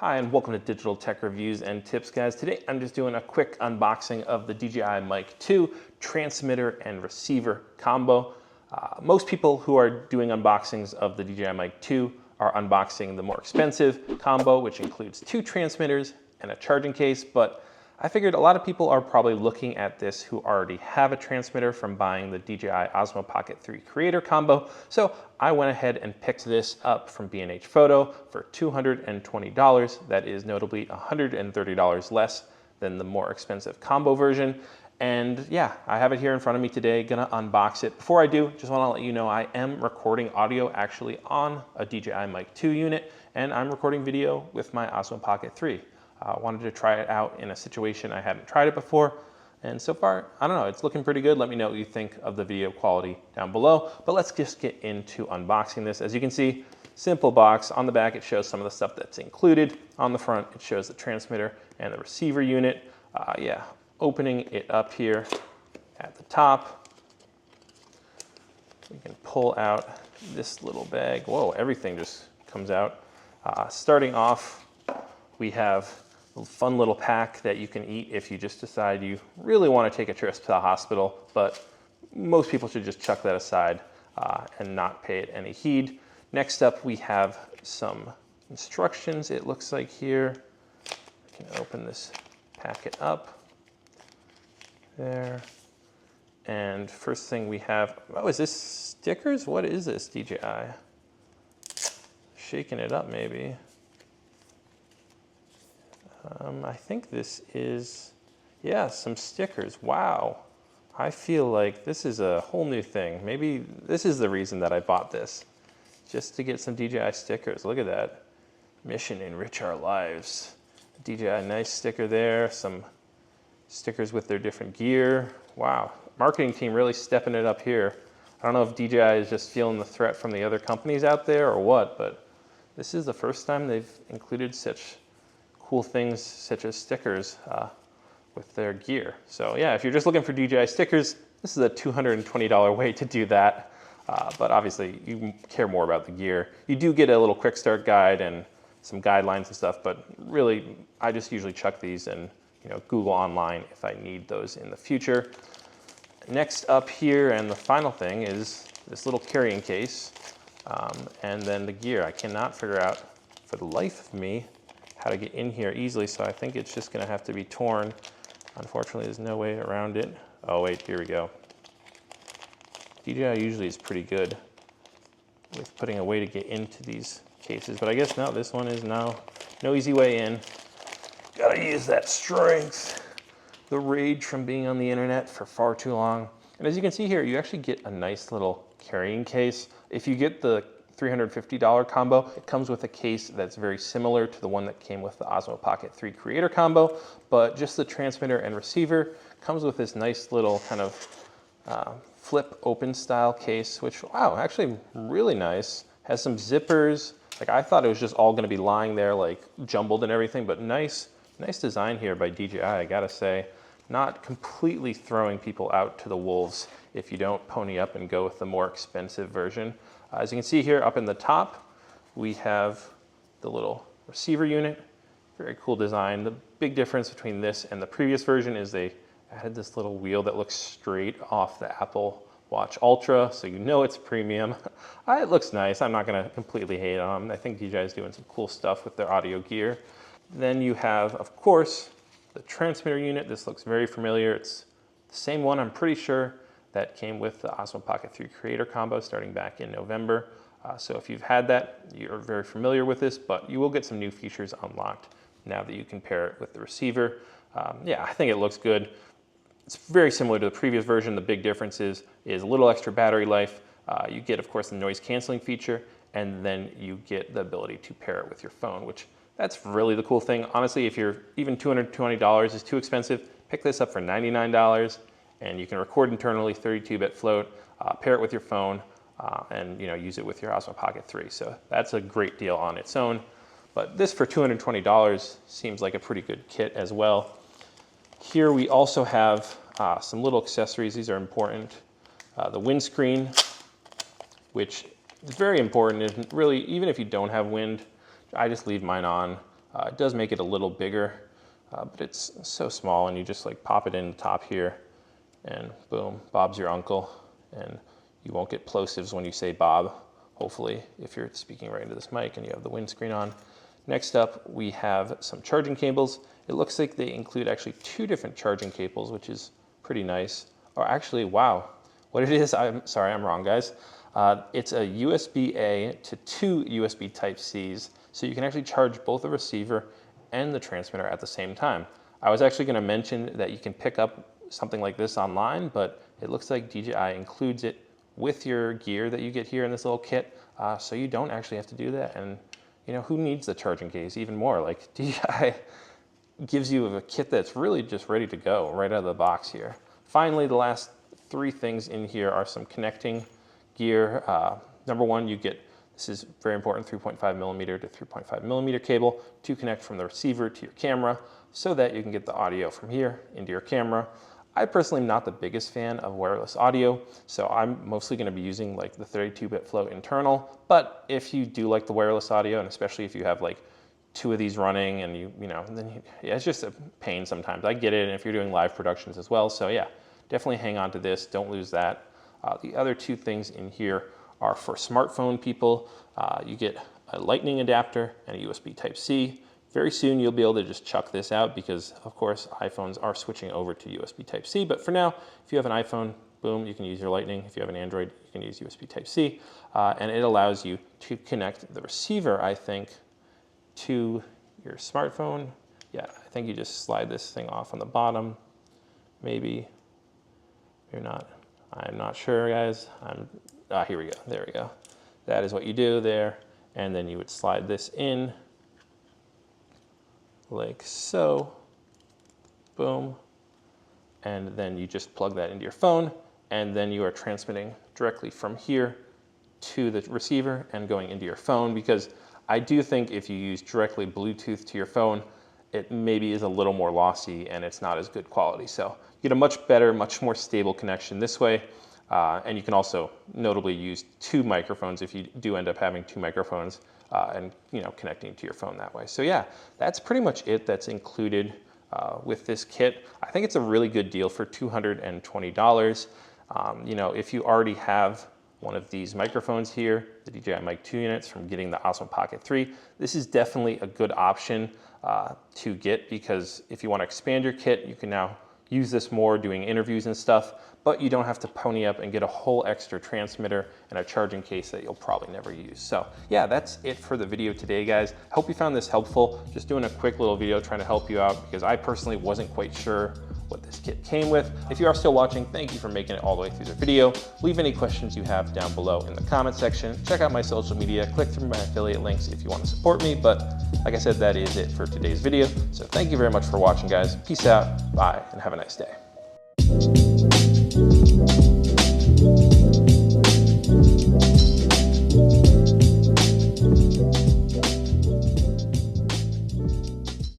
Hi and welcome to Digital Tech Reviews and Tips, guys. Today I'm just doing a quick unboxing of the DJI Mic 2 transmitter and receiver combo. Most people who are doing unboxings of the DJI Mic 2 are unboxing the more expensive combo, which includes 2 transmitters and a charging case, but I figured a lot of people are probably looking at this who already have a transmitter from buying the DJI Osmo Pocket 3 Creator combo. So I went ahead and picked this up from B&H Photo for $220. That is notably $130 less than the more expensive combo version. And yeah, I have it here in front of me today, gonna unbox it. Before I do, just wanna let you know I am recording audio actually on a DJI Mic 2 unit, and I'm recording video with my Osmo Pocket 3. Wanted to try it out in a situation I hadn't tried it before, and so far, I don't know, it's looking pretty good. Let me know what you think of the video quality down below, but let's just get into unboxing this. As you can see, simple box. On the back, it shows some of the stuff that's included. On the front, it shows the transmitter and the receiver unit. Yeah, opening it up here at the top, we can pull out this little bag. Whoa, everything just comes out. Starting off, we have a fun little pack that you can eat if you just decide you really want to take a trip to the hospital, but most people should just chuck that aside and not pay it any heed. Next up, we have some instructions, it looks like here. I can open this packet up. There. And first thing we have, oh, is this stickers? What is this, DJI? Shaking it up, maybe. I think this is, yeah, some stickers. Wow. I feel like this is a whole new thing. Maybe this is the reason that I bought this, just to get some DJI stickers. Look at that. Mission enrich our lives. DJI, nice sticker there. Some stickers with their different gear. Wow. Marketing team really stepping it up here. I don't know if DJI is just feeling the threat from the other companies out there or what, but this is the first time they've included such cool things such as stickers with their gear. So yeah, if you're just looking for DJI stickers, this is a $220 way to do that. But obviously you care more about the gear. You do get a little quick start guide and some guidelines and stuff, but really I just usually chuck these and Google online if I need those in the future. Next up here, and the final thing, is this little carrying case and then the gear. I cannot figure out for the life of me how to get in here easily, so I think it's just gonna have to be torn. Unfortunately, there's no way around it. Oh wait, here we go. DJI usually is pretty good with putting a way to get into these cases, but I guess no, this one is no easy way in. Gotta use that strength. The rage from being on the internet for far too long. And as you can see here, you actually get a nice little carrying case. If you get the $350 combo, it comes with a case that's very similar to the one that came with the Osmo Pocket 3 Creator combo, but just the transmitter and receiver comes with this nice little kind of flip open style case, which, wow, actually really nice. Has some zippers. Like, I thought it was just all gonna be lying there like jumbled and everything, but nice design here by DJI, I gotta say. Not completely throwing people out to the wolves if you don't pony up and go with the more expensive version. As you can see here up in the top, we have the little receiver unit. Very cool design. The big difference between this and the previous version is they added this little wheel that looks straight off the Apple Watch Ultra, so you know it's premium. It looks nice. I'm not gonna completely hate on them. I think DJI is doing some cool stuff with their audio gear. Then you have, of course, the transmitter unit. This looks very familiar. It's the same one, I'm pretty sure, that came with the Osmo Pocket 3 Creator combo starting back in November. So if you've had that, you're very familiar with this, but you will get some new features unlocked now that you can pair it with the receiver. Yeah, I think it looks good. It's very similar to the previous version. The big difference is a little extra battery life. You get, of course, the noise canceling feature, and then you get the ability to pair it with your phone, which that's really the cool thing. Honestly, if you're even $220 is too expensive, pick this up for $99. And you can record internally, 32-bit float, pair it with your phone, and use it with your Osmo Pocket 3. So that's a great deal on its own. But this for $220 seems like a pretty good kit as well. Here we also have some little accessories. These are important. The windscreen, which is very important. And really, even if you don't have wind, I just leave mine on. It does make it a little bigger, but it's so small, and you just like pop it in the top here, and boom, Bob's your uncle, and you won't get plosives when you say Bob, hopefully, if you're speaking right into this mic and you have the windscreen on. Next up, we have some charging cables. It looks like they include actually 2 different charging cables, which is pretty nice. Or actually, wow, what it is, I'm sorry, I'm wrong, guys. It's a USB-A to 2 USB Type-Cs, so you can actually charge both the receiver and the transmitter at the same time. I was actually going to mention that you can pick up something like this online, but it looks like DJI includes it with your gear that you get here in this little kit, so you don't actually have to do that. And you know, who needs the charging case even more? Like, DJI gives you a kit that's really just ready to go right out of the box here. Finally, the last 3 things in here are some connecting gear. Number 1, you get, this is very important, 3.5 millimeter to 3.5 millimeter cable to connect from the receiver to your camera so that you can get the audio from here into your camera. I personally am not the biggest fan of wireless audio, so I'm mostly going to be using like the 32-bit flow internal. But if you do like the wireless audio, and especially if you have like 2 of these running, and yeah, it's just a pain sometimes. I get it, and if you're doing live productions as well. So yeah, definitely hang on to this. Don't lose that. The other 2 things in here are for smartphone people. You get a lightning adapter and a USB Type-C. Very soon you'll be able to just chuck this out because, of course, iPhones are switching over to USB Type-C. But for now, if you have an iPhone, boom, you can use your Lightning. If you have an Android, you can use USB Type-C. And it allows you to connect the receiver, I think, to your smartphone. Yeah, I think you just slide this thing off on the bottom. Maybe you're not. I'm not sure, guys. Here we go. There we go. That is what you do there. And then you would slide this in like so. Boom. And then you just plug that into your phone, and then you are transmitting directly from here to the receiver and going into your phone, because I do think if you use directly Bluetooth to your phone, it maybe is a little more lossy and it's not as good quality. So you get a much better, much more stable connection this way. And you can also notably use 2 microphones if you do end up having 2 microphones and connecting to your phone that way. So yeah, that's pretty much it that's included with this kit. I think it's a really good deal for $220. If you already have one of these microphones here, the DJI Mic 2 units from getting the Osmo Pocket 3, this is definitely a good option to get, because if you want to expand your kit, you can now use this more doing interviews and stuff, but you don't have to pony up and get a whole extra transmitter and a charging case that you'll probably never use. So yeah, that's it for the video today, guys. Hope you found this helpful. Just doing a quick little video trying to help you out, because I personally wasn't quite sure what this kit came with. If you are still watching, thank you for making it all the way through the video. Leave any questions you have down below in the comment section. Check out my social media, click through my affiliate links if you want to support me. But like I said, that is it for today's video. So thank you very much for watching, guys. Peace out, bye, and have a nice day.